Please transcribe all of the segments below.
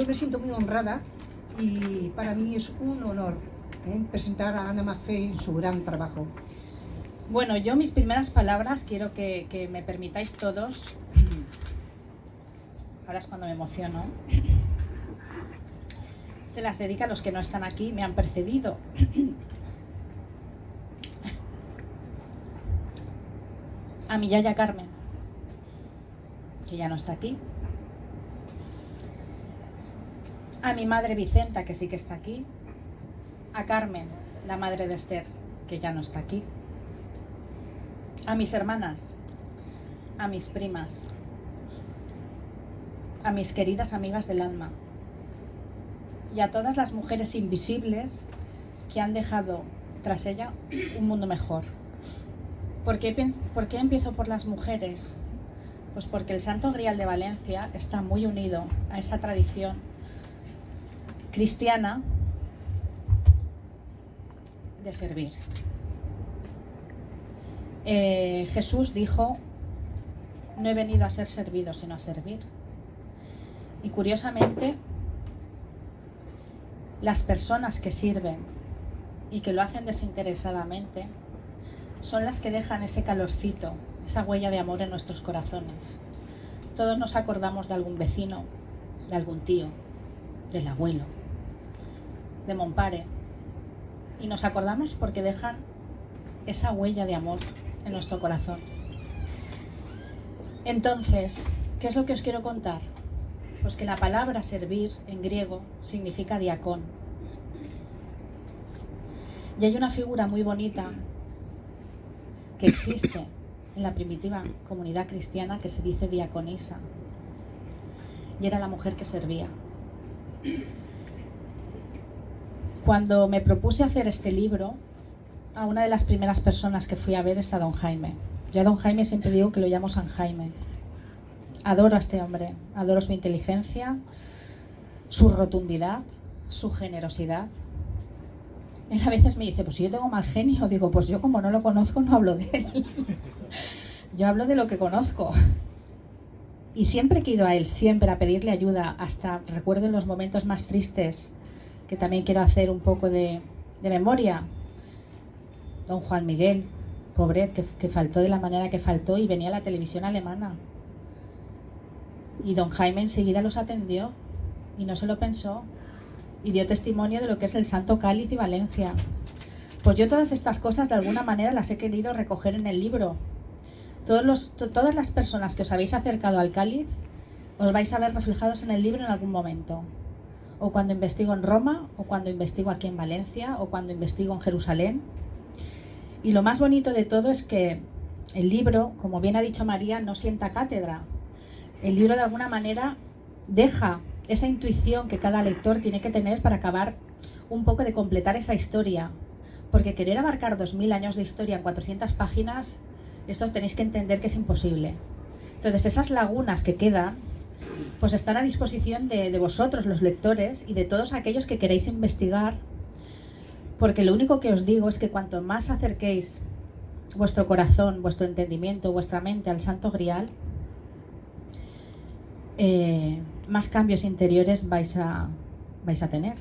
yo me siento muy honrada y para mí es un honor presentar a Ana Maffei en su gran trabajo. Bueno, yo mis primeras palabras quiero que me permitáis todos, ahora es cuando me emociono, se las dedico a los que no están aquí, me han precedido. A mi yaya Carmen, que ya no está aquí. A mi madre Vicenta, que sí que está aquí. A Carmen, la madre de Esther, que ya no está aquí. A mis hermanas, a mis primas, a mis queridas amigas del alma y a todas las mujeres invisibles que han dejado tras ella un mundo mejor. ¿Por qué empiezo por las mujeres? Pues porque el Santo Grial de Valencia está muy unido a esa tradición cristiana de servir. Jesús dijo: no he venido a ser servido, sino a servir. Y curiosamente, las personas que sirven y que lo hacen desinteresadamente son las que dejan ese calorcito, esa huella de amor en nuestros corazones. Todos nos acordamos de algún vecino, de algún tío, del abuelo, de Monpare, y nos acordamos porque dejan esa huella de amor en nuestro corazón. Entonces, ¿qué es lo que os quiero contar? Pues que la palabra servir en griego significa diacón. Y hay una figura muy bonita que existe en la primitiva comunidad cristiana que se dice diaconisa. Y era la mujer que servía. Cuando me propuse hacer este libro, a una de las primeras personas que fui a ver es a don Jaime. Yo a don Jaime siempre digo que lo llamo San Jaime. Adoro a este hombre, adoro su inteligencia, su rotundidad, su generosidad. Él a veces me dice, pues si yo tengo mal genio, digo, pues yo como no lo conozco no hablo de él. Yo hablo de lo que conozco. Y siempre que he ido a él, siempre a pedirle ayuda, hasta recuerdo en los momentos más tristes, que también quiero hacer un poco de memoria. Don Juan Miguel, pobre, que faltó de la manera que faltó y venía a la televisión alemana. Y don Jaime enseguida los atendió y no se lo pensó y dio testimonio de lo que es el Santo Cáliz y Valencia. Pues yo todas estas cosas de alguna manera las he querido recoger en el libro. Todas las personas que os habéis acercado al cáliz os vais a ver reflejados en el libro en algún momento. O cuando investigo en Roma, o cuando investigo aquí en Valencia, o cuando investigo en Jerusalén. Y lo más bonito de todo es que el libro, como bien ha dicho María, no sienta cátedra. El libro de alguna manera deja esa intuición que cada lector tiene que tener para acabar un poco de completar esa historia. Porque querer abarcar 2000 años de historia en 400 páginas, esto tenéis que entender que es imposible. Entonces esas lagunas que quedan, pues están a disposición de vosotros, los lectores, y de todos aquellos que queréis investigar. Porque lo único que os digo es que cuanto más acerquéis vuestro corazón, vuestro entendimiento, vuestra mente al Santo Grial, más cambios interiores vais a tener.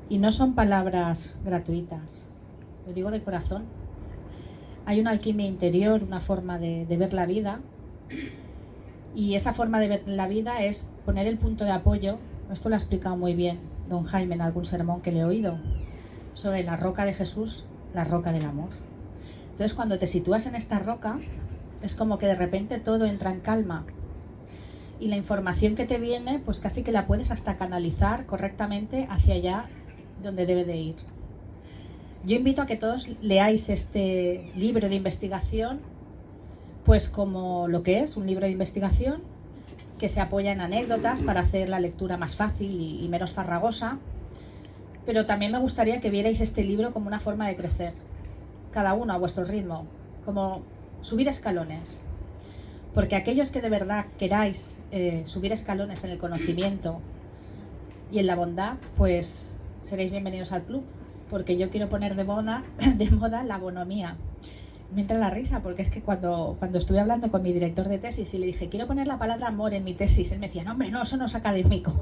Y no son palabras gratuitas, lo digo de corazón. Hay una alquimia interior, una forma de ver la vida, y esa forma de ver la vida es poner el punto de apoyo. Esto lo ha explicado muy bien don Jaime en algún sermón que le he oído, sobre la roca de Jesús, la roca del amor. Entonces cuando te sitúas en esta roca, es como que de repente todo entra en calma. Y la información que te viene, pues casi que la puedes hasta canalizar correctamente hacia allá donde debe de ir. Yo invito a que todos leáis este libro de investigación, pues como lo que es, un libro de investigación, que se apoya en anécdotas para hacer la lectura más fácil y menos farragosa. Pero también me gustaría que vierais este libro como una forma de crecer, cada uno a vuestro ritmo, como subir escalones. Porque aquellos que de verdad queráis subir escalones en el conocimiento y en la bondad, pues seréis bienvenidos al club, porque yo quiero poner de moda la bonomía. me entra la risa, porque es que cuando estuve hablando con mi director de tesis y le dije, quiero poner la palabra amor en mi tesis, él me decía, no hombre, no, eso no es académico.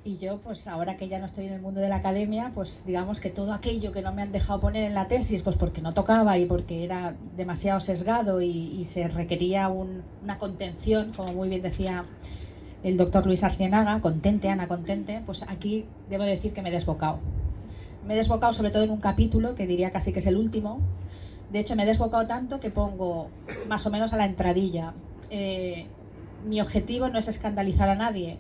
Y yo, pues ahora que ya no estoy en el mundo de la academia, pues digamos que todo aquello que no me han dejado poner en la tesis, pues porque no tocaba y porque era demasiado sesgado y se requería una contención, como muy bien decía el doctor Luis Arcienaga, contente, Ana, contente, pues aquí debo decir que me he desbocado. Me he desbocado sobre todo en un capítulo, que diría casi que es el último. De hecho, me he desbocado tanto que pongo más o menos a la entradilla. Mi objetivo no es escandalizar a nadie.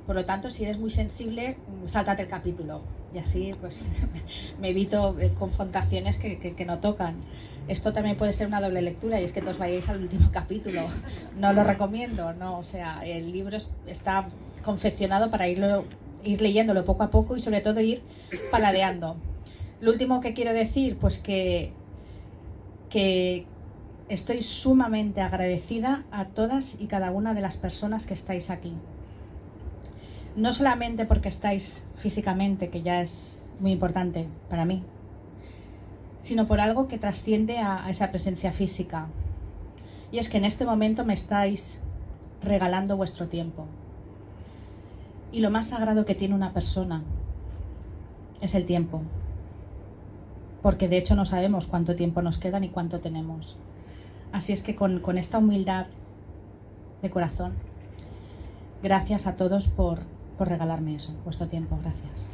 Por lo tanto, si eres muy sensible, sáltate el capítulo. Y así pues me evito confrontaciones que no tocan. Esto también puede ser una doble lectura y es que os vayáis al último capítulo. No lo recomiendo, no. O sea, el libro está confeccionado para ir leyéndolo poco a poco y sobre todo ir paladeando. Lo último que quiero decir, pues que estoy sumamente agradecida a todas y cada una de las personas que estáis aquí. No solamente porque estáis físicamente, que ya es muy importante para mí, sino por algo que trasciende a esa presencia física. Y es que en este momento me estáis regalando vuestro tiempo. Y lo más sagrado que tiene una persona es el tiempo. Porque de hecho no sabemos cuánto tiempo nos queda ni cuánto tenemos. Así es que con esta humildad de corazón, gracias a todos por regalarme eso, vuestro tiempo. Gracias.